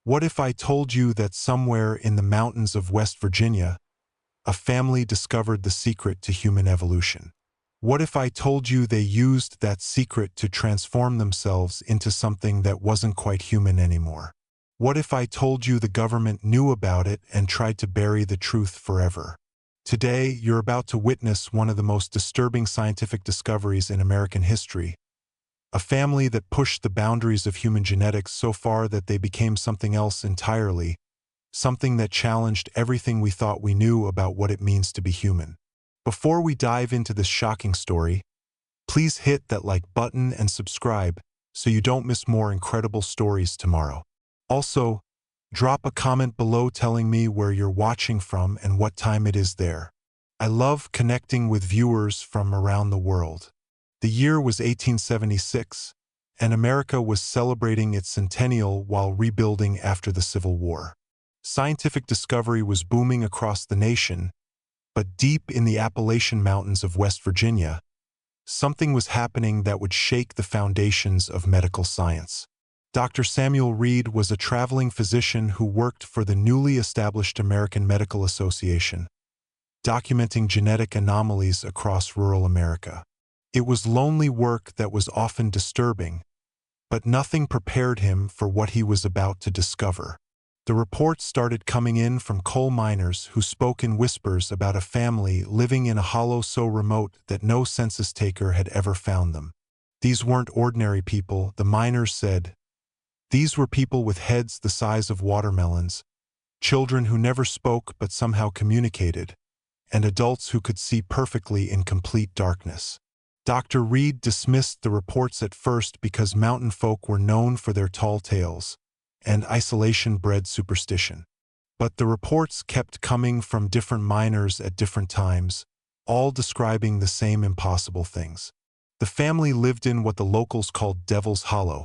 What if I told you that somewhere in the mountains of West Virginia, a family discovered the secret to human evolution? What if I told you they used that secret to transform themselves into something that wasn't quite human anymore? What if I told you the government knew about it and tried to bury the truth forever? Today, you're about to witness one of the most disturbing scientific discoveries in American history. A family that pushed the boundaries of human genetics so far that they became something else entirely, something that challenged everything we thought we knew about what it means to be human. Before we dive into this shocking story, please hit that like button and subscribe so you don't miss more incredible stories tomorrow. Also, drop a comment below telling me where you're watching from and what time it is there. I love connecting with viewers from around the world. The year was 1876, and America was celebrating its centennial while rebuilding after the Civil War. Scientific discovery was booming across the nation, but deep in the Appalachian Mountains of West Virginia, something was happening that would shake the foundations of medical science. Dr. Samuel Reed was a traveling physician who worked for the newly established American Medical Association, documenting genetic anomalies across rural America. It was lonely work that was often disturbing, but nothing prepared him for what he was about to discover. The reports started coming in from coal miners who spoke in whispers about a family living in a hollow so remote that no census taker had ever found them. These weren't ordinary people, the miners said. These were people with heads the size of watermelons, children who never spoke but somehow communicated, and adults who could see perfectly in complete darkness. Dr. Reed dismissed the reports at first because mountain folk were known for their tall tales, and isolation bred superstition. But the reports kept coming from different miners at different times, all describing the same impossible things. The family lived in what the locals called Devil's Hollow,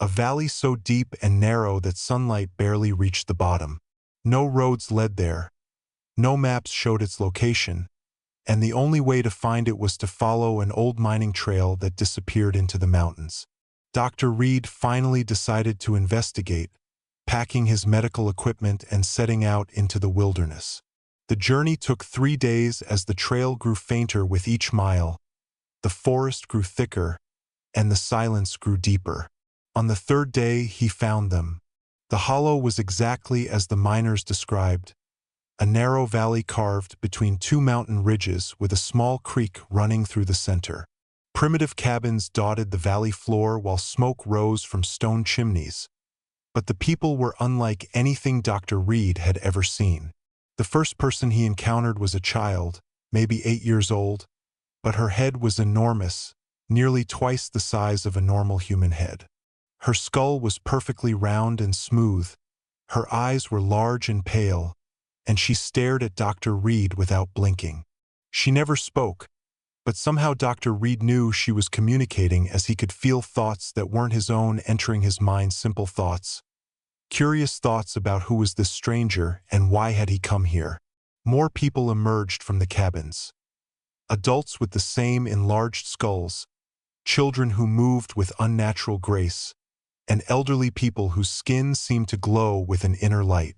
a valley so deep and narrow that sunlight barely reached the bottom. No roads led there, no maps showed its location, and the only way to find it was to follow an old mining trail that disappeared into the mountains. Dr. Reed finally decided to investigate, packing his medical equipment and setting out into the wilderness. The journey took 3 days as the trail grew fainter with each mile, the forest grew thicker, and the silence grew deeper. On the 3rd day, he found them. The hollow was exactly as the miners described, a narrow valley carved between 2 mountain ridges with a small creek running through the center. Primitive cabins dotted the valley floor while smoke rose from stone chimneys. But the people were unlike anything Dr. Reed had ever seen. The first person he encountered was a child, maybe 8 years old, but her head was enormous, nearly twice the size of a normal human head. Her skull was perfectly round and smooth, her eyes were large and pale, and she stared at Dr. Reed without blinking. She never spoke, but somehow Dr. Reed knew she was communicating as he could feel thoughts that weren't his own entering his mind, simple thoughts. Curious thoughts about who was this stranger and why had he come here. More people emerged from the cabins. Adults with the same enlarged skulls, children who moved with unnatural grace, and elderly people whose skin seemed to glow with an inner light.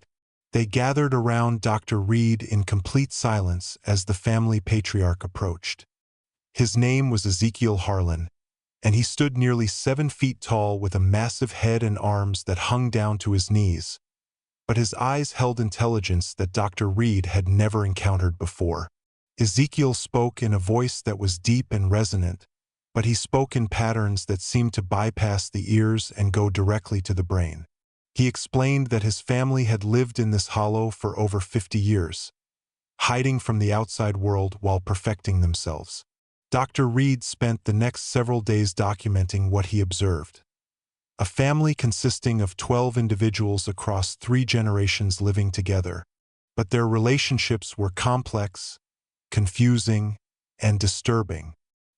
They gathered around Dr. Reed in complete silence as the family patriarch approached. His name was Ezekiel Harlan, and he stood nearly 7 feet tall with a massive head and arms that hung down to his knees. But his eyes held intelligence that Dr. Reed had never encountered before. Ezekiel spoke in a voice that was deep and resonant, but he spoke in patterns that seemed to bypass the ears and go directly to the brain. He explained that his family had lived in this hollow for over 50 years, hiding from the outside world while perfecting themselves. Dr. Reed spent the next several days documenting what he observed. A family consisting of 12 individuals across 3 generations living together, but their relationships were complex, confusing, and disturbing.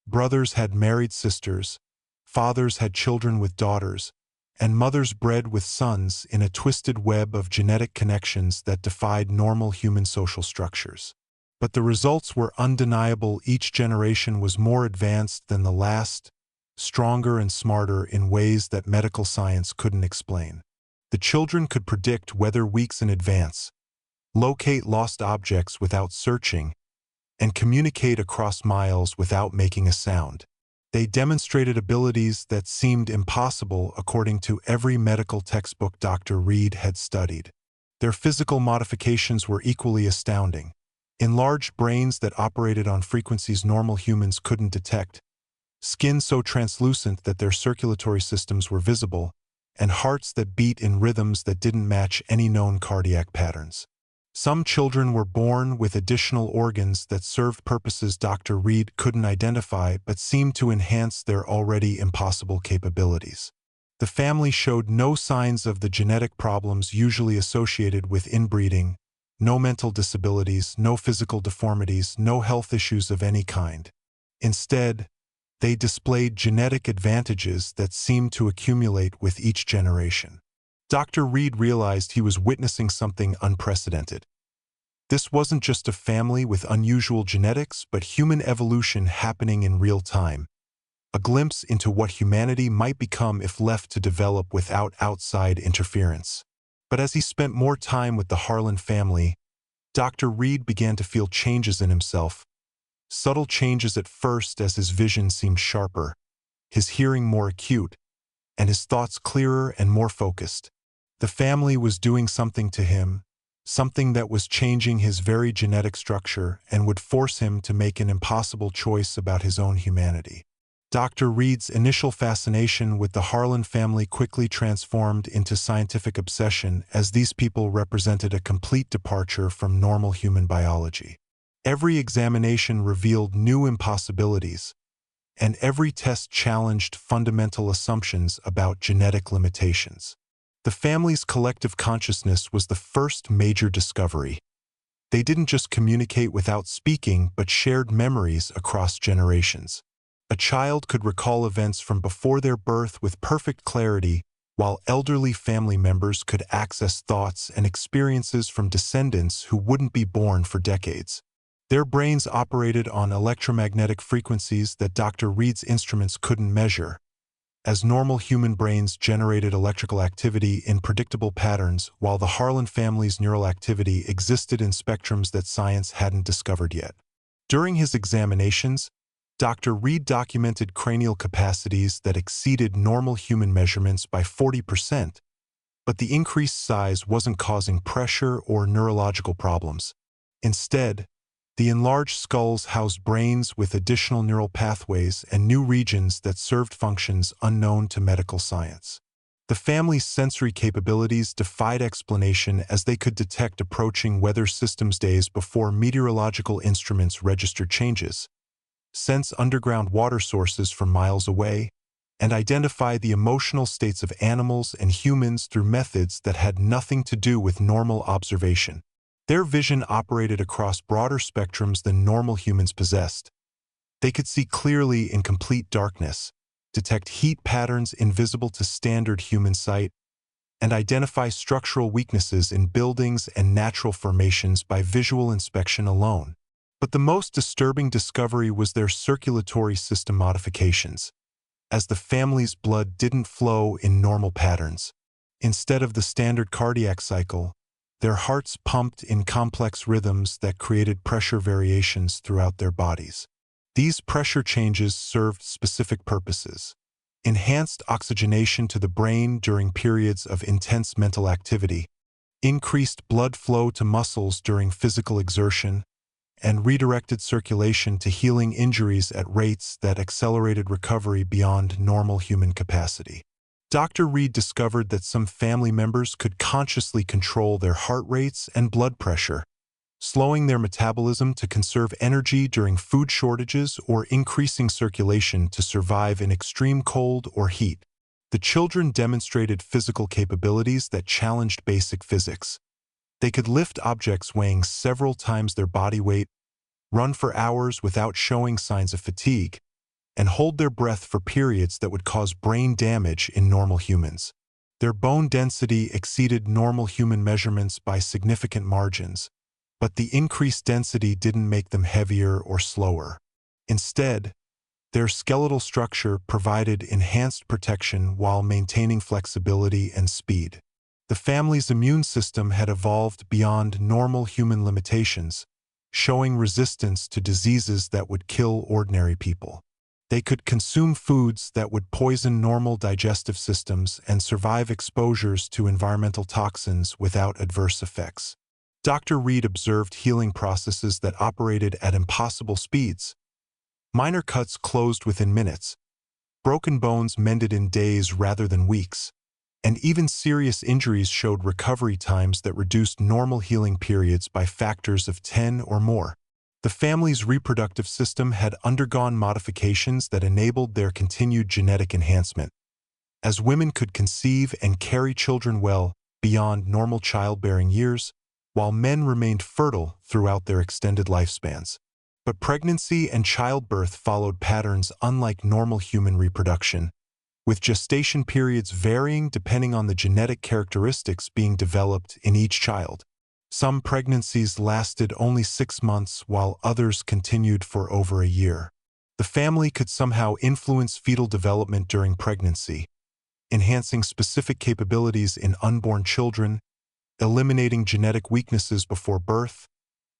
Brothers had married sisters, fathers had children with daughters, and mothers bred with sons in a twisted web of genetic connections that defied normal human social structures. But the results were undeniable. Each generation was more advanced than the last, stronger and smarter in ways that medical science couldn't explain. The children could predict weather weeks in advance, locate lost objects without searching, and communicate across miles without making a sound. They demonstrated abilities that seemed impossible according to every medical textbook Dr. Reed had studied. Their physical modifications were equally astounding. Enlarged brains that operated on frequencies normal humans couldn't detect, skin so translucent that their circulatory systems were visible, and hearts that beat in rhythms that didn't match any known cardiac patterns. Some children were born with additional organs that served purposes Dr. Reed couldn't identify but seemed to enhance their already impossible capabilities. The family showed no signs of the genetic problems usually associated with inbreeding, no mental disabilities, no physical deformities, no health issues of any kind. Instead, they displayed genetic advantages that seemed to accumulate with each generation. Dr. Reed realized he was witnessing something unprecedented. This wasn't just a family with unusual genetics, but human evolution happening in real time, a glimpse into what humanity might become if left to develop without outside interference. But as he spent more time with the Harlan family, Dr. Reed began to feel changes in himself, subtle changes at first as his vision seemed sharper, his hearing more acute, and his thoughts clearer and more focused. The family was doing something to him, something that was changing his very genetic structure and would force him to make an impossible choice about his own humanity. Dr. Reed's initial fascination with the Harlan family quickly transformed into scientific obsession as these people represented a complete departure from normal human biology. Every examination revealed new impossibilities, and every test challenged fundamental assumptions about genetic limitations. The family's collective consciousness was the first major discovery. They didn't just communicate without speaking, but shared memories across generations. A child could recall events from before their birth with perfect clarity, while elderly family members could access thoughts and experiences from descendants who wouldn't be born for decades. Their brains operated on electromagnetic frequencies that Dr. Reed's instruments couldn't measure, as normal human brains generated electrical activity in predictable patterns, while the Harlan family's neural activity existed in spectrums that science hadn't discovered yet. During his examinations, Dr. Reed documented cranial capacities that exceeded normal human measurements by 40%, but the increased size wasn't causing pressure or neurological problems. Instead, the enlarged skulls housed brains with additional neural pathways and new regions that served functions unknown to medical science. The family's sensory capabilities defied explanation as they could detect approaching weather systems days before meteorological instruments registered changes, sense underground water sources from miles away, and identify the emotional states of animals and humans through methods that had nothing to do with normal observation. Their vision operated across broader spectrums than normal humans possessed. They could see clearly in complete darkness, detect heat patterns invisible to standard human sight, and identify structural weaknesses in buildings and natural formations by visual inspection alone. But the most disturbing discovery was their circulatory system modifications, as the family's blood didn't flow in normal patterns. Instead of the standard cardiac cycle, their hearts pumped in complex rhythms that created pressure variations throughout their bodies. These pressure changes served specific purposes: enhanced oxygenation to the brain during periods of intense mental activity, increased blood flow to muscles during physical exertion, and redirected circulation to healing injuries at rates that accelerated recovery beyond normal human capacity. Dr. Reed discovered that some family members could consciously control their heart rates and blood pressure, slowing their metabolism to conserve energy during food shortages or increasing circulation to survive in extreme cold or heat. The children demonstrated physical capabilities that challenged basic physics. They could lift objects weighing several times their body weight, run for hours without showing signs of fatigue, and hold their breath for periods that would cause brain damage in normal humans. Their bone density exceeded normal human measurements by significant margins, but the increased density didn't make them heavier or slower. Instead, their skeletal structure provided enhanced protection while maintaining flexibility and speed. The family's immune system had evolved beyond normal human limitations, showing resistance to diseases that would kill ordinary people. They could consume foods that would poison normal digestive systems and survive exposures to environmental toxins without adverse effects. Dr. Reed observed healing processes that operated at impossible speeds. Minor cuts closed within minutes, broken bones mended in days rather than weeks, and even serious injuries showed recovery times that reduced normal healing periods by factors of 10 or more. The family's reproductive system had undergone modifications that enabled their continued genetic enhancement, as women could conceive and carry children well beyond normal childbearing years, while men remained fertile throughout their extended lifespans. But pregnancy and childbirth followed patterns unlike normal human reproduction, with gestation periods varying depending on the genetic characteristics being developed in each child. Some pregnancies lasted only 6 months, while others continued for over a year. The family could somehow influence fetal development during pregnancy, enhancing specific capabilities in unborn children, eliminating genetic weaknesses before birth,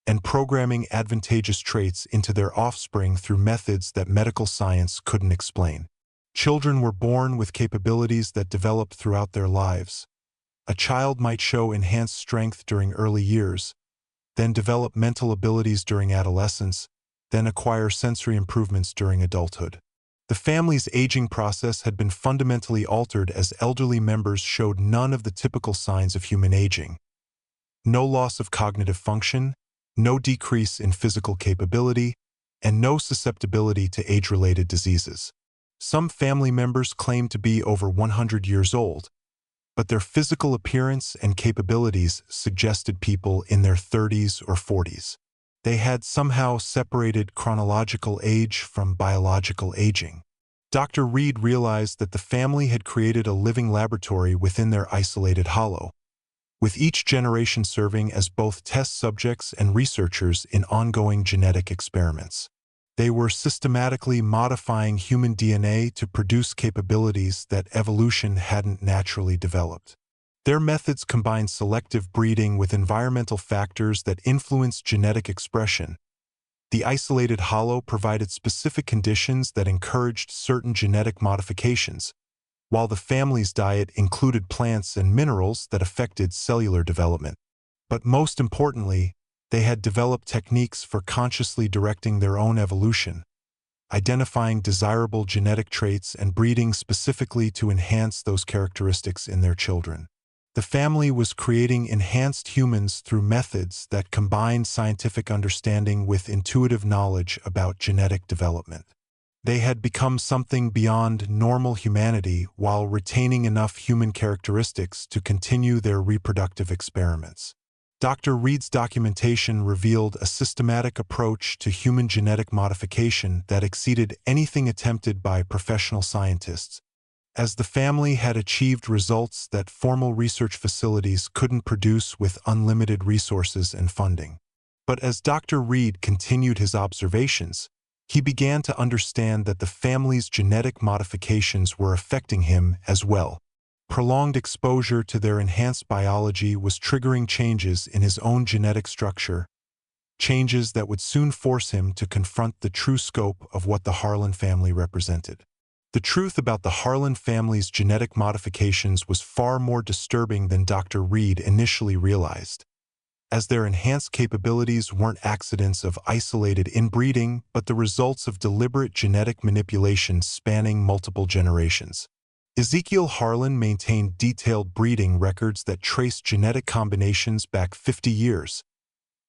and programming advantageous traits into their offspring through methods that medical science couldn't explain. Children were born with capabilities that developed throughout their lives. A child might show enhanced strength during early years, then develop mental abilities during adolescence, then acquire sensory improvements during adulthood. The family's aging process had been fundamentally altered as elderly members showed none of the typical signs of human aging. No loss of cognitive function, no decrease in physical capability, and no susceptibility to age-related diseases. Some family members claimed to be over 100 years old, but their physical appearance and capabilities suggested people in their 30s or 40s. They had somehow separated chronological age from biological aging. Dr. Reed realized that the family had created a living laboratory within their isolated hollow, with each generation serving as both test subjects and researchers in ongoing genetic experiments. They were systematically modifying human DNA to produce capabilities that evolution hadn't naturally developed. Their methods combined selective breeding with environmental factors that influenced genetic expression. The isolated hollow provided specific conditions that encouraged certain genetic modifications, while the family's diet included plants and minerals that affected cellular development. But most importantly, they had developed techniques for consciously directing their own evolution, identifying desirable genetic traits and breeding specifically to enhance those characteristics in their children. The family was creating enhanced humans through methods that combined scientific understanding with intuitive knowledge about genetic development. They had become something beyond normal humanity while retaining enough human characteristics to continue their reproductive experiments. Dr. Reed's documentation revealed a systematic approach to human genetic modification that exceeded anything attempted by professional scientists, as the family had achieved results that formal research facilities couldn't produce with unlimited resources and funding. But as Dr. Reed continued his observations, he began to understand that the family's genetic modifications were affecting him as well. Prolonged exposure to their enhanced biology was triggering changes in his own genetic structure, changes that would soon force him to confront the true scope of what the Harlan family represented. The truth about the Harlan family's genetic modifications was far more disturbing than Dr. Reed initially realized, as their enhanced capabilities weren't accidents of isolated inbreeding, but the results of deliberate genetic manipulation spanning multiple generations. Ezekiel Harlan maintained detailed breeding records that traced genetic combinations back 50 years.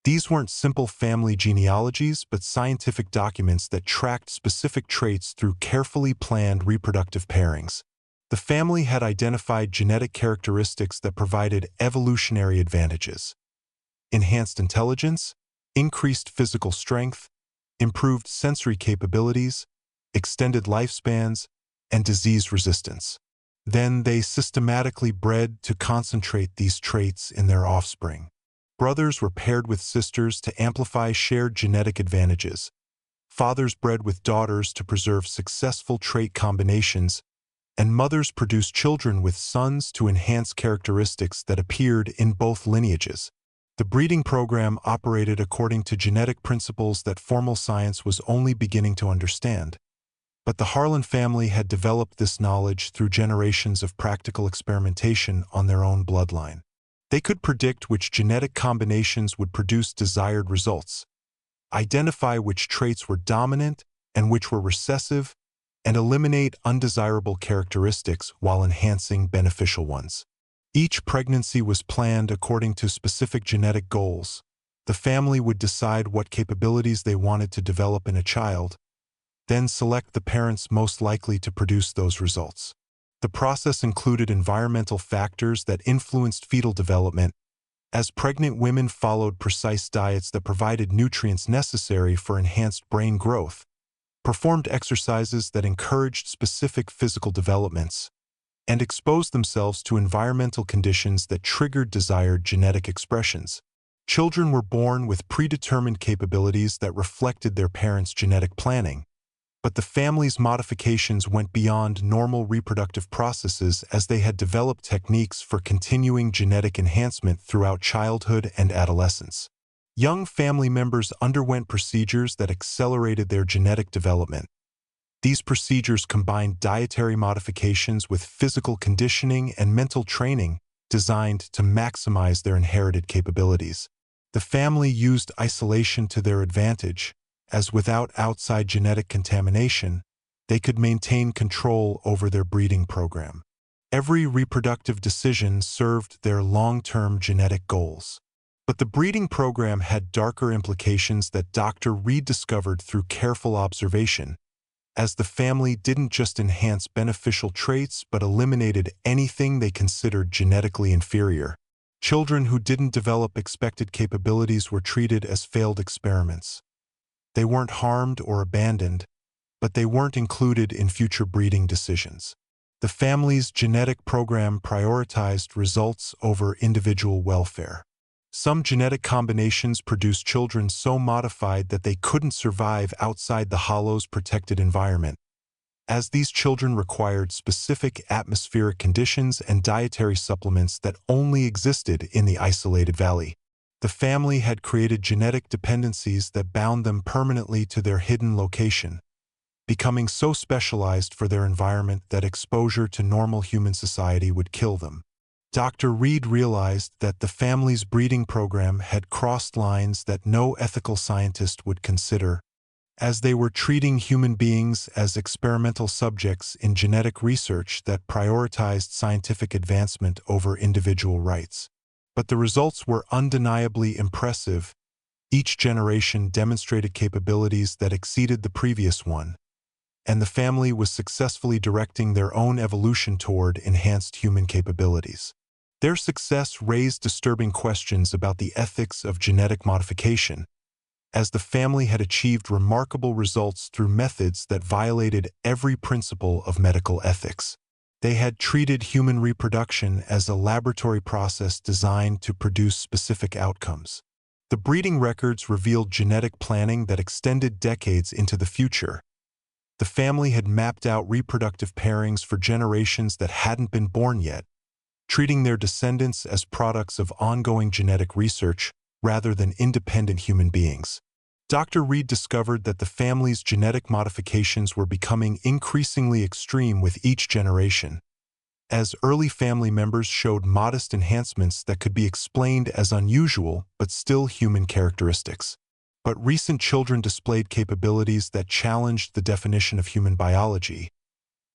These weren't simple family genealogies, but scientific documents that tracked specific traits through carefully planned reproductive pairings. The family had identified genetic characteristics that provided evolutionary advantages: enhanced intelligence, increased physical strength, improved sensory capabilities, extended lifespans, and disease resistance. Then they systematically bred to concentrate these traits in their offspring. Brothers were paired with sisters to amplify shared genetic advantages. Fathers bred with daughters to preserve successful trait combinations, and mothers produced children with sons to enhance characteristics that appeared in both lineages. The breeding program operated according to genetic principles that formal science was only beginning to understand. But the Harlan family had developed this knowledge through generations of practical experimentation on their own bloodline. They could predict which genetic combinations would produce desired results, identify which traits were dominant and which were recessive, and eliminate undesirable characteristics while enhancing beneficial ones. Each pregnancy was planned according to specific genetic goals. The family would decide what capabilities they wanted to develop in a child, then select the parents most likely to produce those results. The process included environmental factors that influenced fetal development, as pregnant women followed precise diets that provided nutrients necessary for enhanced brain growth, performed exercises that encouraged specific physical developments, and exposed themselves to environmental conditions that triggered desired genetic expressions. Children were born with predetermined capabilities that reflected their parents' genetic planning, but the family's modifications went beyond normal reproductive processes as they had developed techniques for continuing genetic enhancement throughout childhood and adolescence. Young family members underwent procedures that accelerated their genetic development. These procedures combined dietary modifications with physical conditioning and mental training designed to maximize their inherited capabilities. The family used isolation to their advantage, as without outside genetic contamination, they could maintain control over their breeding program. Every reproductive decision served their long-term genetic goals. But the breeding program had darker implications that Dr. Reed discovered through careful observation, as the family didn't just enhance beneficial traits but eliminated anything they considered genetically inferior. Children who didn't develop expected capabilities were treated as failed experiments. They weren't harmed or abandoned, but they weren't included in future breeding decisions. The family's genetic program prioritized results over individual welfare. Some genetic combinations produced children so modified that they couldn't survive outside the hollow's protected environment, as these children required specific atmospheric conditions and dietary supplements that only existed in the isolated valley. The family had created genetic dependencies that bound them permanently to their hidden location, becoming so specialized for their environment that exposure to normal human society would kill them. Dr. Reed realized that the family's breeding program had crossed lines that no ethical scientist would consider, as they were treating human beings as experimental subjects in genetic research that prioritized scientific advancement over individual rights. But the results were undeniably impressive. Each generation demonstrated capabilities that exceeded the previous one, and the family was successfully directing their own evolution toward enhanced human capabilities. Their success raised disturbing questions about the ethics of genetic modification, as the family had achieved remarkable results through methods that violated every principle of medical ethics. They had treated human reproduction as a laboratory process designed to produce specific outcomes. The breeding records revealed genetic planning that extended decades into the future. The family had mapped out reproductive pairings for generations that hadn't been born yet, treating their descendants as products of ongoing genetic research rather than independent human beings. Dr. Reed discovered that the family's genetic modifications were becoming increasingly extreme with each generation, as early family members showed modest enhancements that could be explained as unusual but still human characteristics. But recent children displayed capabilities that challenged the definition of human biology.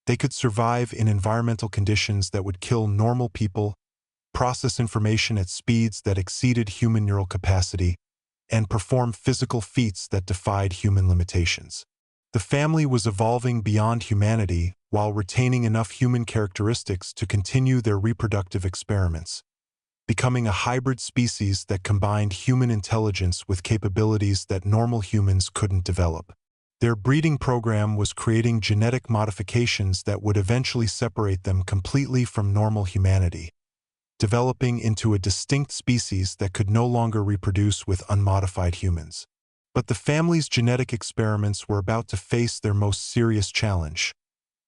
They could survive in environmental conditions that would kill normal people, process information at speeds that exceeded human neural capacity, and perform physical feats that defied human limitations. The family was evolving beyond humanity while retaining enough human characteristics to continue their reproductive experiments, becoming a hybrid species that combined human intelligence with capabilities that normal humans couldn't develop. Their breeding program was creating genetic modifications that would eventually separate them completely from normal humanity, developing into a distinct species that could no longer reproduce with unmodified humans. But the family's genetic experiments were about to face their most serious challenge.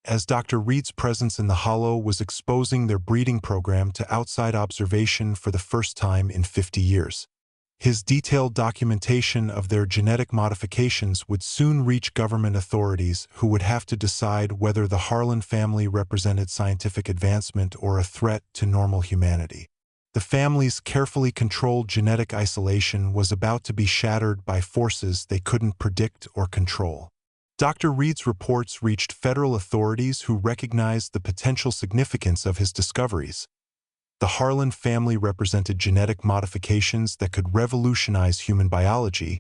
as Dr. Reed's presence in the hollow was exposing their breeding program to outside observation for the first time in 50 years. His detailed documentation of their genetic modifications would soon reach government authorities who would have to decide whether the Harlan family represented scientific advancement or a threat to normal humanity. The family's carefully controlled genetic isolation was about to be shattered by forces they couldn't predict or control. Dr. Reed's reports reached federal authorities who recognized the potential significance of his discoveries. The Harlan family represented genetic modifications that could revolutionize human biology,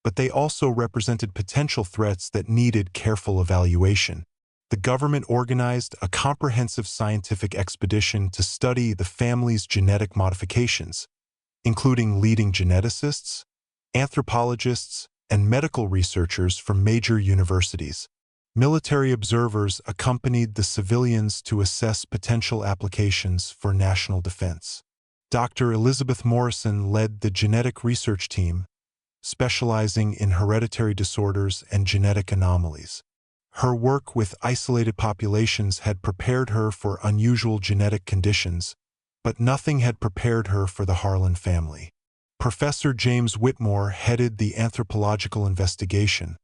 but they also represented potential threats that needed careful evaluation. The government organized a comprehensive scientific expedition to study the family's genetic modifications, including leading geneticists, anthropologists, and medical researchers from major universities. Military observers accompanied the civilians to assess potential applications for national defense. Dr. Elizabeth Morrison led the genetic research team, specializing in hereditary disorders and genetic anomalies. Her work with isolated populations had prepared her for unusual genetic conditions, but nothing had prepared her for the Harlan family. Professor James Whitmore headed the anthropological investigation,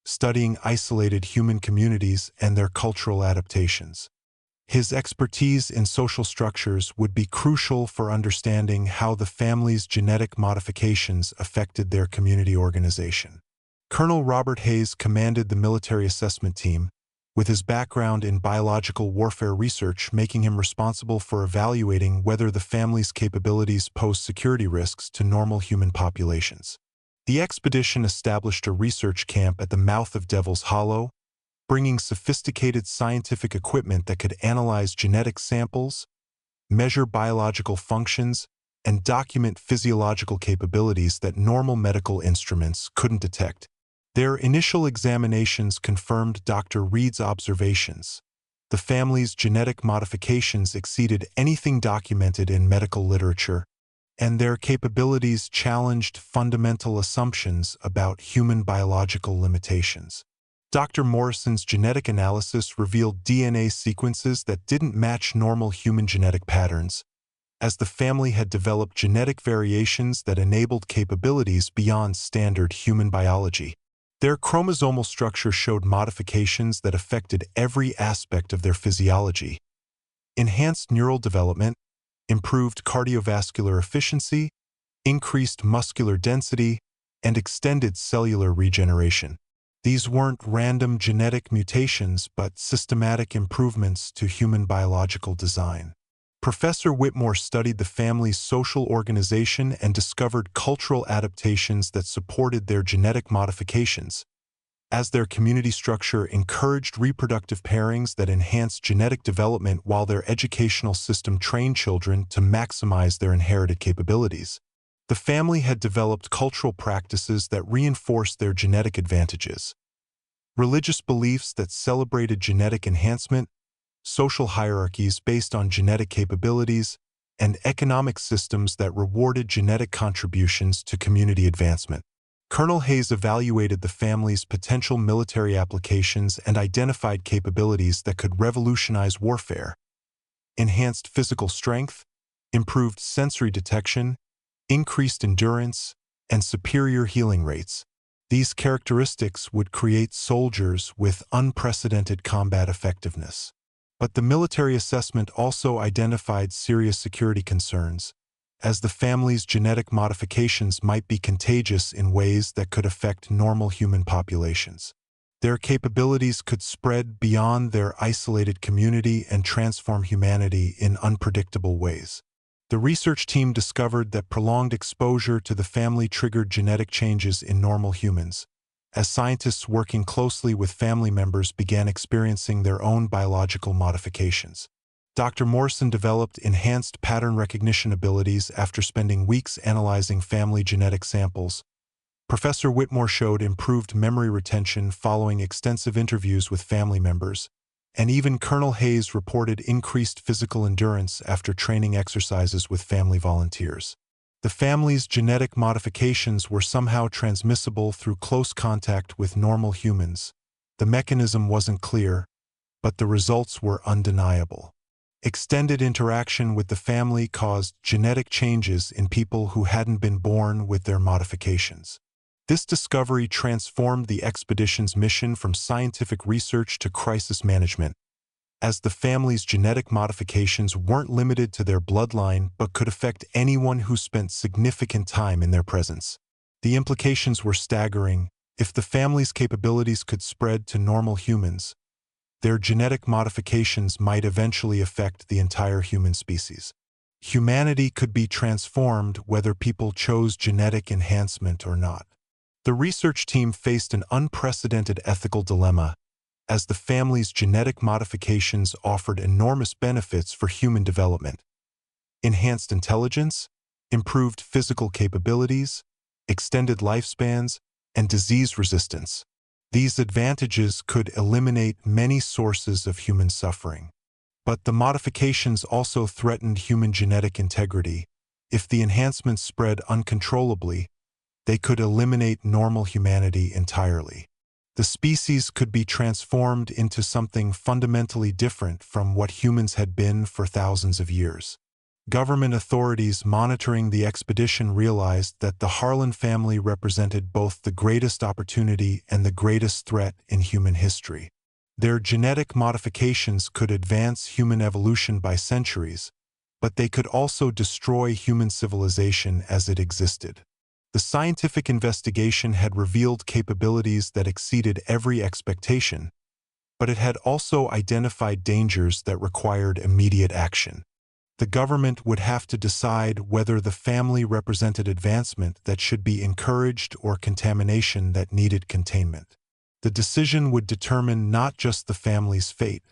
studying isolated human communities and their cultural adaptations. His expertise in social structures would be crucial for understanding how the family's genetic modifications affected their community organization. Colonel Robert Hayes commanded the military assessment team, with his background in biological warfare research making him responsible for evaluating whether the family's capabilities posed security risks to normal human populations. The expedition established a research camp at the mouth of Devil's Hollow, bringing sophisticated scientific equipment that could analyze genetic samples, measure biological functions, and document physiological capabilities that normal medical instruments couldn't detect. Their initial examinations confirmed Dr. Reed's observations. The family's genetic modifications exceeded anything documented in medical literature, and their capabilities challenged fundamental assumptions about human biological limitations. Dr. Morrison's genetic analysis revealed DNA sequences that didn't match normal human genetic patterns, as the family had developed genetic variations that enabled capabilities beyond standard human biology. Their chromosomal structure showed modifications that affected every aspect of their physiology: enhanced neural development, improved cardiovascular efficiency, increased muscular density, and extended cellular regeneration. These weren't random genetic mutations, but systematic improvements to human biological design. Professor Whitmore studied the family's social organization and discovered cultural adaptations that supported their genetic modifications, as their community structure encouraged reproductive pairings that enhanced genetic development while their educational system trained children to maximize their inherited capabilities. The family had developed cultural practices that reinforced their genetic advantages: religious beliefs that celebrated genetic enhancement, social hierarchies based on genetic capabilities, and economic systems that rewarded genetic contributions to community advancement. Colonel Hayes evaluated the family's potential military applications and identified capabilities that could revolutionize warfare: enhanced physical strength, improved sensory detection, increased endurance, and superior healing rates. These characteristics would create soldiers with unprecedented combat effectiveness. But the military assessment also identified serious security concerns, as the family's genetic modifications might be contagious in ways that could affect normal human populations. Their capabilities could spread beyond their isolated community and transform humanity in unpredictable ways. The research team discovered that prolonged exposure to the family triggered genetic changes in normal humans, as scientists working closely with family members began experiencing their own biological modifications. Dr. Morrison developed enhanced pattern recognition abilities after spending weeks analyzing family genetic samples. Professor Whitmore showed improved memory retention following extensive interviews with family members, and even Colonel Hayes reported increased physical endurance after training exercises with family volunteers. The family's genetic modifications were somehow transmissible through close contact with normal humans. The mechanism wasn't clear, but the results were undeniable. Extended interaction with the family caused genetic changes in people who hadn't been born with their modifications. This discovery transformed the expedition's mission from scientific research to crisis management, as the family's genetic modifications weren't limited to their bloodline but could affect anyone who spent significant time in their presence. The implications were staggering. If the family's capabilities could spread to normal humans, their genetic modifications might eventually affect the entire human species. Humanity could be transformed whether people chose genetic enhancement or not. The research team faced an unprecedented ethical dilemma, as the family's genetic modifications offered enormous benefits for human development. Enhanced intelligence, improved physical capabilities, extended lifespans, and disease resistance. These advantages could eliminate many sources of human suffering. But the modifications also threatened human genetic integrity. If the enhancements spread uncontrollably, they could eliminate normal humanity entirely. The species could be transformed into something fundamentally different from what humans had been for thousands of years. Government authorities monitoring the expedition realized that the Harlan family represented both the greatest opportunity and the greatest threat in human history. Their genetic modifications could advance human evolution by centuries, but they could also destroy human civilization as it existed. The scientific investigation had revealed capabilities that exceeded every expectation, but it had also identified dangers that required immediate action. The government would have to decide whether the family represented advancement that should be encouraged or contamination that needed containment. The decision would determine not just the family's fate,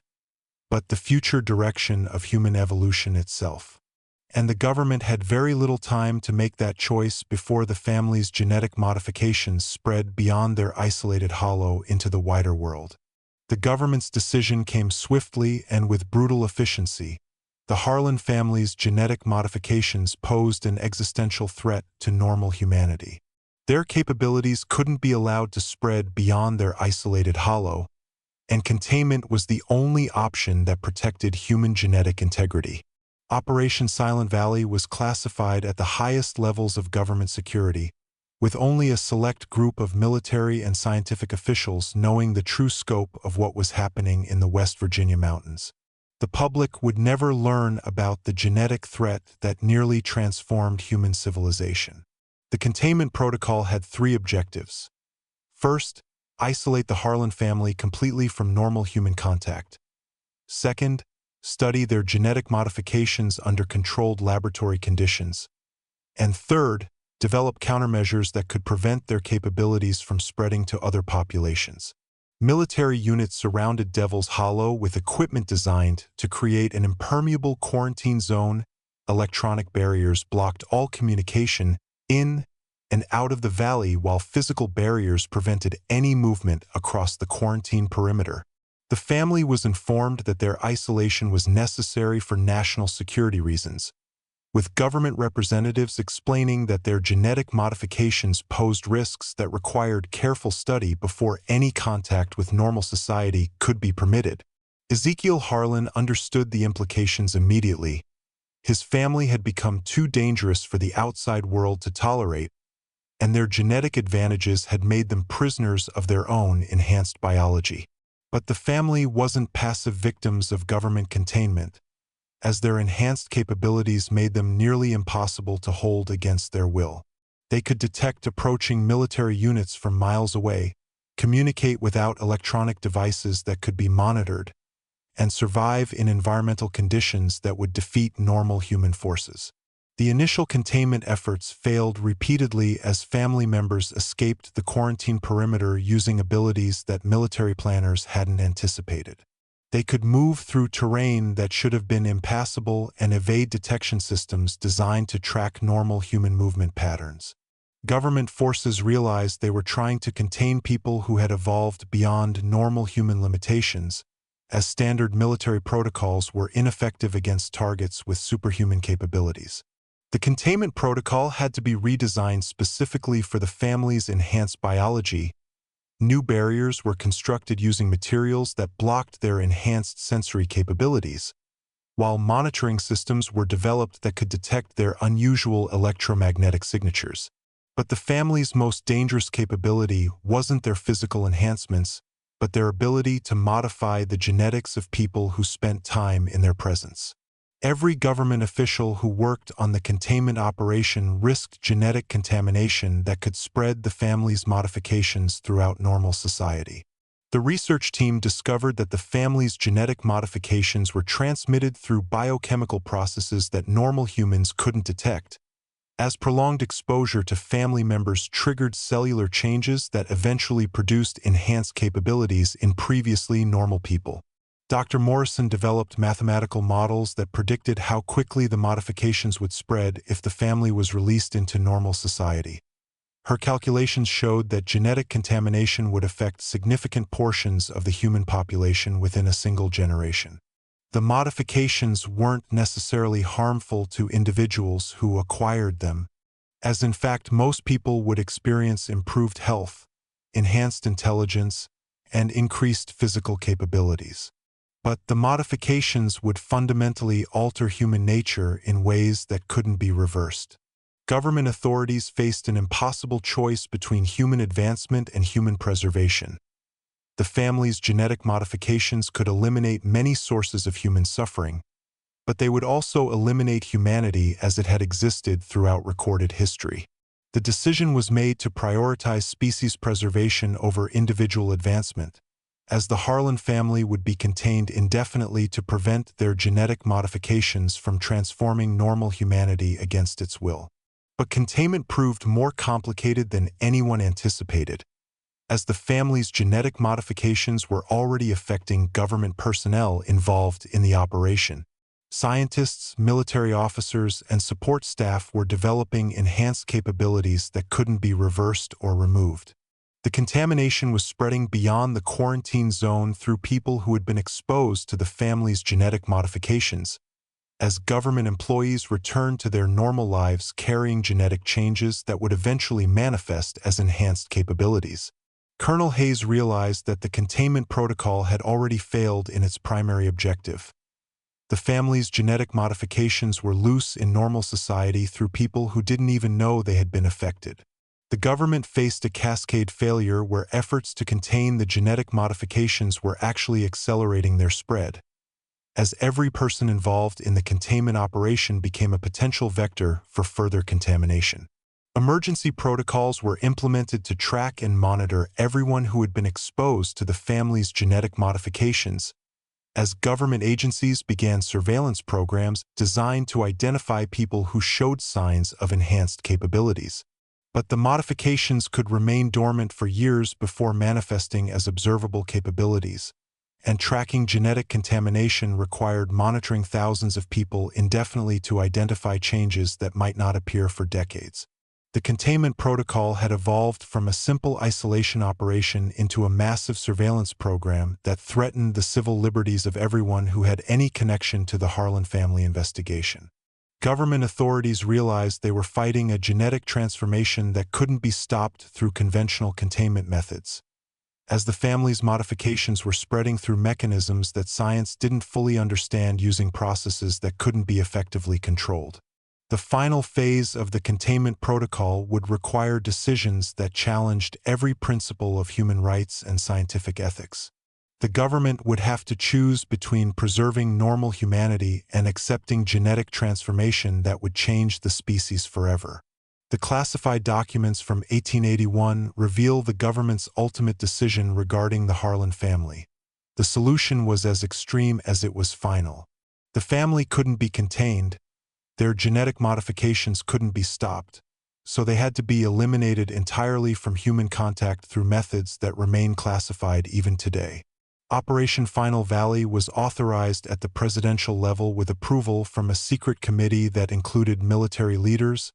but the future direction of human evolution itself. And the government had very little time to make that choice before the family's genetic modifications spread beyond their isolated hollow into the wider world. The government's decision came swiftly and with brutal efficiency. The Harlan family's genetic modifications posed an existential threat to normal humanity. Their capabilities couldn't be allowed to spread beyond their isolated hollow, and containment was the only option that protected human genetic integrity. Operation Silent Valley was classified at the highest levels of government security, with only a select group of military and scientific officials knowing the true scope of what was happening in the West Virginia mountains. The public would never learn about the genetic threat that nearly transformed human civilization. The containment protocol had three objectives. First, isolate the Harlan family completely from normal human contact. Second, study their genetic modifications under controlled laboratory conditions. And third, develop countermeasures that could prevent their capabilities from spreading to other populations. Military units surrounded Devil's Hollow with equipment designed to create an impermeable quarantine zone. Electronic barriers blocked all communication in and out of the valley, while physical barriers prevented any movement across the quarantine perimeter. The family was informed that their isolation was necessary for national security reasons, with government representatives explaining that their genetic modifications posed risks that required careful study before any contact with normal society could be permitted. Ezekiel Harlan understood the implications immediately. His family had become too dangerous for the outside world to tolerate, and their genetic advantages had made them prisoners of their own enhanced biology. But the family wasn't passive victims of government containment, as their enhanced capabilities made them nearly impossible to hold against their will. They could detect approaching military units from miles away, communicate without electronic devices that could be monitored, and survive in environmental conditions that would defeat normal human forces. The initial containment efforts failed repeatedly as family members escaped the quarantine perimeter using abilities that military planners hadn't anticipated. They could move through terrain that should have been impassable and evade detection systems designed to track normal human movement patterns. Government forces realized they were trying to contain people who had evolved beyond normal human limitations, as standard military protocols were ineffective against targets with superhuman capabilities. The containment protocol had to be redesigned specifically for the family's enhanced biology, New barriers were constructed using materials that blocked their enhanced sensory capabilities, while monitoring systems were developed that could detect their unusual electromagnetic signatures. But the family's most dangerous capability wasn't their physical enhancements, but their ability to modify the genetics of people who spent time in their presence. Every government official who worked on the containment operation risked genetic contamination that could spread the family's modifications throughout normal society. The research team discovered that the family's genetic modifications were transmitted through biochemical processes that normal humans couldn't detect, as prolonged exposure to family members triggered cellular changes that eventually produced enhanced capabilities in previously normal people. Dr. Morrison developed mathematical models that predicted how quickly the modifications would spread if the family was released into normal society. Her calculations showed that genetic contamination would affect significant portions of the human population within a single generation. The modifications weren't necessarily harmful to individuals who acquired them, as in fact most people would experience improved health, enhanced intelligence, and increased physical capabilities. But the modifications would fundamentally alter human nature in ways that couldn't be reversed. Government authorities faced an impossible choice between human advancement and human preservation. The family's genetic modifications could eliminate many sources of human suffering, but they would also eliminate humanity as it had existed throughout recorded history. The decision was made to prioritize species preservation over individual advancement, as the Harlan family would be contained indefinitely to prevent their genetic modifications from transforming normal humanity against its will. But containment proved more complicated than anyone anticipated, as the family's genetic modifications were already affecting government personnel involved in the operation. Scientists, military officers, and support staff were developing enhanced capabilities that couldn't be reversed or removed. The contamination was spreading beyond the quarantine zone through people who had been exposed to the family's genetic modifications, as government employees returned to their normal lives carrying genetic changes that would eventually manifest as enhanced capabilities. Colonel Hayes realized that the containment protocol had already failed in its primary objective. The family's genetic modifications were loose in normal society through people who didn't even know they had been affected. The government faced a cascade failure where efforts to contain the genetic modifications were actually accelerating their spread, as every person involved in the containment operation became a potential vector for further contamination. Emergency protocols were implemented to track and monitor everyone who had been exposed to the family's genetic modifications, as government agencies began surveillance programs designed to identify people who showed signs of enhanced capabilities. But the modifications could remain dormant for years before manifesting as observable capabilities, and tracking genetic contamination required monitoring thousands of people indefinitely to identify changes that might not appear for decades. The containment protocol had evolved from a simple isolation operation into a massive surveillance program that threatened the civil liberties of everyone who had any connection to the Harlan family investigation. Government authorities realized they were fighting a genetic transformation that couldn't be stopped through conventional containment methods, as the family's modifications were spreading through mechanisms that science didn't fully understand using processes that couldn't be effectively controlled. The final phase of the containment protocol would require decisions that challenged every principle of human rights and scientific ethics. The government would have to choose between preserving normal humanity and accepting genetic transformation that would change the species forever. The classified documents from 1881 reveal the government's ultimate decision regarding the Harlan family. The solution was as extreme as it was final. The family couldn't be contained, their genetic modifications couldn't be stopped, so they had to be eliminated entirely from human contact through methods that remain classified even today. Operation Final Valley was authorized at the presidential level with approval from a secret committee that included military leaders,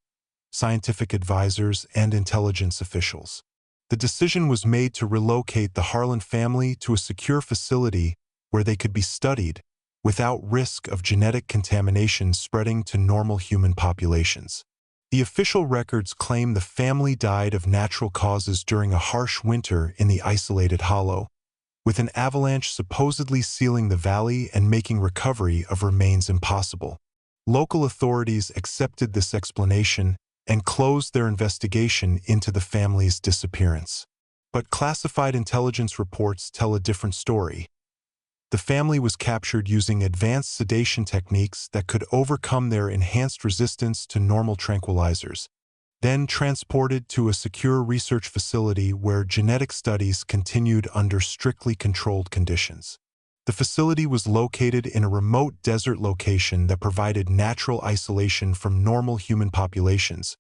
scientific advisors, and intelligence officials. The decision was made to relocate the Harlan family to a secure facility where they could be studied without risk of genetic contamination spreading to normal human populations. The official records claim the family died of natural causes during a harsh winter in the isolated hollow, with an avalanche supposedly sealing the valley and making recovery of remains impossible. Local authorities accepted this explanation and closed their investigation into the family's disappearance. But classified intelligence reports tell a different story. The family was captured using advanced sedation techniques that could overcome their enhanced resistance to normal tranquilizers, then transported to a secure research facility where genetic studies continued under strictly controlled conditions. The facility was located in a remote desert location that provided natural isolation from normal human populations,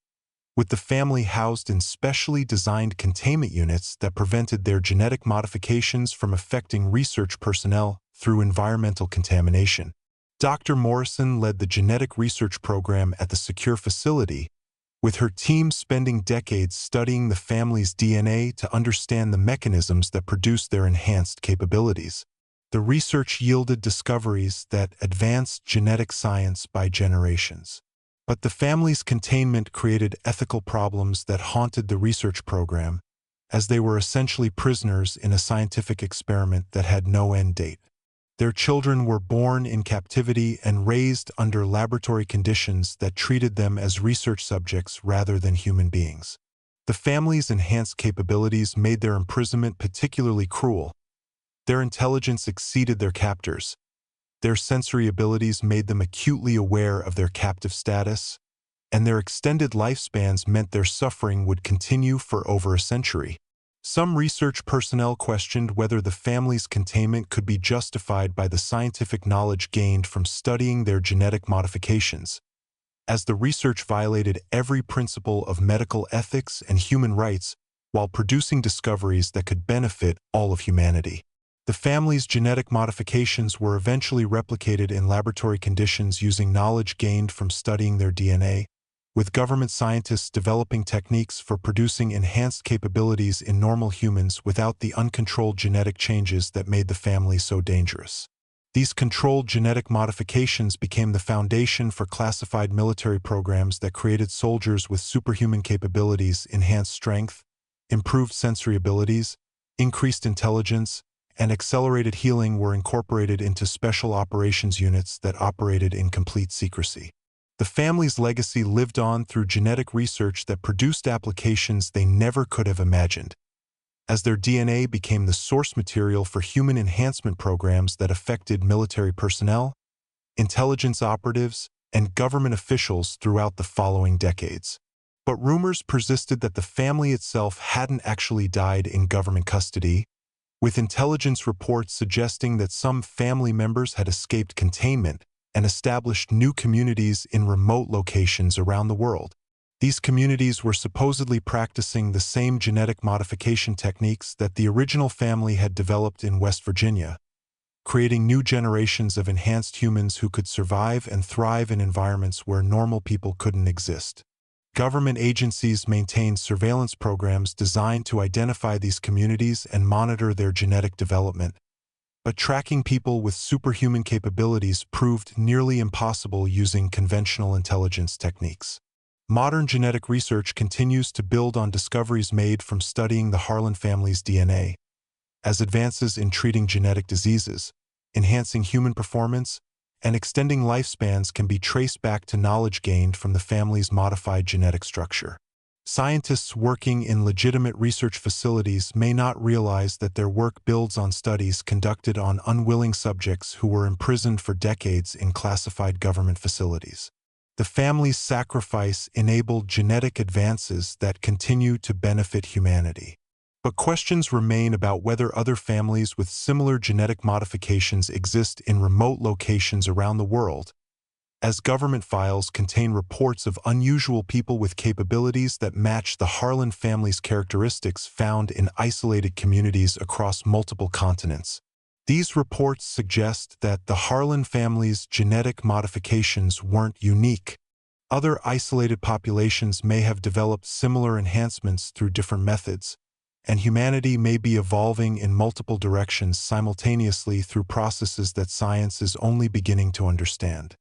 with the family housed in specially designed containment units that prevented their genetic modifications from affecting research personnel through environmental contamination. Dr. Morrison led the genetic research program at the secure facility, with her team spending decades studying the family's DNA to understand the mechanisms that produce their enhanced capabilities. The research yielded discoveries that advanced genetic science by generations. But the family's containment created ethical problems that haunted the research program, as they were essentially prisoners in a scientific experiment that had no end date. Their children were born in captivity and raised under laboratory conditions that treated them as research subjects rather than human beings. The family's enhanced capabilities made their imprisonment particularly cruel. Their intelligence exceeded their captors. Their sensory abilities made them acutely aware of their captive status, and their extended lifespans meant their suffering would continue for over a century. Some research personnel questioned whether the family's containment could be justified by the scientific knowledge gained from studying their genetic modifications, as the research violated every principle of medical ethics and human rights while producing discoveries that could benefit all of humanity. The family's genetic modifications were eventually replicated in laboratory conditions using knowledge gained from studying their DNA, with government scientists developing techniques for producing enhanced capabilities in normal humans without the uncontrolled genetic changes that made the family so dangerous. These controlled genetic modifications became the foundation for classified military programs that created soldiers with superhuman capabilities, enhanced strength, improved sensory abilities, increased intelligence, and accelerated healing were incorporated into special operations units that operated in complete secrecy. The family's legacy lived on through genetic research that produced applications they never could have imagined, as their DNA became the source material for human enhancement programs that affected military personnel, intelligence operatives, and government officials throughout the following decades. But rumors persisted that the family itself hadn't actually died in government custody, with intelligence reports suggesting that some family members had escaped containment and established new communities in remote locations around the world. These communities were supposedly practicing the same genetic modification techniques that the original family had developed in West Virginia, creating new generations of enhanced humans who could survive and thrive in environments where normal people couldn't exist. Government agencies maintained surveillance programs designed to identify these communities and monitor their genetic development. But tracking people with superhuman capabilities proved nearly impossible using conventional intelligence techniques. Modern genetic research continues to build on discoveries made from studying the Harlan family's DNA, as advances in treating genetic diseases, enhancing human performance, and extending lifespans can be traced back to knowledge gained from the family's modified genetic structure. Scientists working in legitimate research facilities may not realize that their work builds on studies conducted on unwilling subjects who were imprisoned for decades in classified government facilities. The family's sacrifice enabled genetic advances that continue to benefit humanity. But questions remain about whether other families with similar genetic modifications exist in remote locations around the world, as government files contain reports of unusual people with capabilities that match the Harlan family's characteristics found in isolated communities across multiple continents. These reports suggest that the Harlan family's genetic modifications weren't unique. Other isolated populations may have developed similar enhancements through different methods, and humanity may be evolving in multiple directions simultaneously through processes that science is only beginning to understand.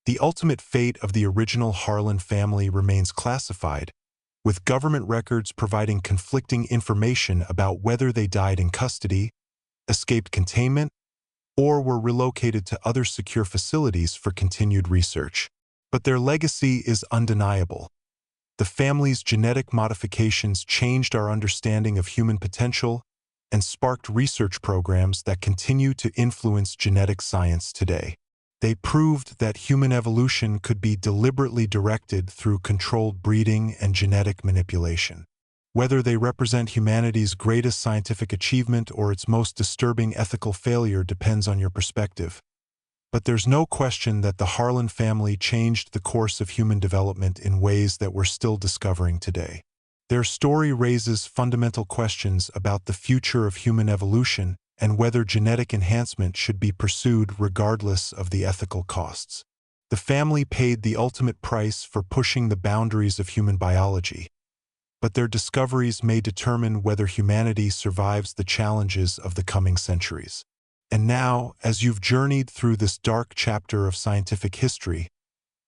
The ultimate fate of the original Harlan family remains classified, with government records providing conflicting information about whether they died in custody, escaped containment, or were relocated to other secure facilities for continued research. But their legacy is undeniable. The family's genetic modifications changed our understanding of human potential and sparked research programs that continue to influence genetic science today. They proved that human evolution could be deliberately directed through controlled breeding and genetic manipulation. Whether they represent humanity's greatest scientific achievement or its most disturbing ethical failure depends on your perspective. But there's no question that the Harlan family changed the course of human development in ways that we're still discovering today. Their story raises fundamental questions about the future of human evolution and whether genetic enhancement should be pursued regardless of the ethical costs. The family paid the ultimate price for pushing the boundaries of human biology, but their discoveries may determine whether humanity survives the challenges of the coming centuries. And now, as you've journeyed through this dark chapter of scientific history,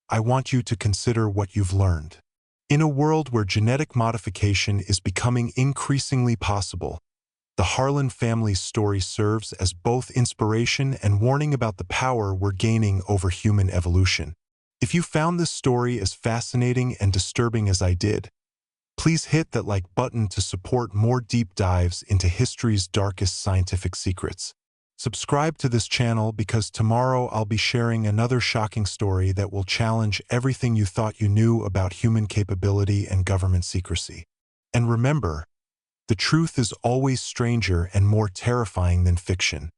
I want you to consider what you've learned. In a world where genetic modification is becoming increasingly possible, the Harlan family's story serves as both inspiration and warning about the power we're gaining over human evolution. If you found this story as fascinating and disturbing as I did, please hit that like button to support more deep dives into history's darkest scientific secrets. Subscribe to this channel because tomorrow I'll be sharing another shocking story that will challenge everything you thought you knew about human capability and government secrecy. And remember, the truth is always stranger and more terrifying than fiction.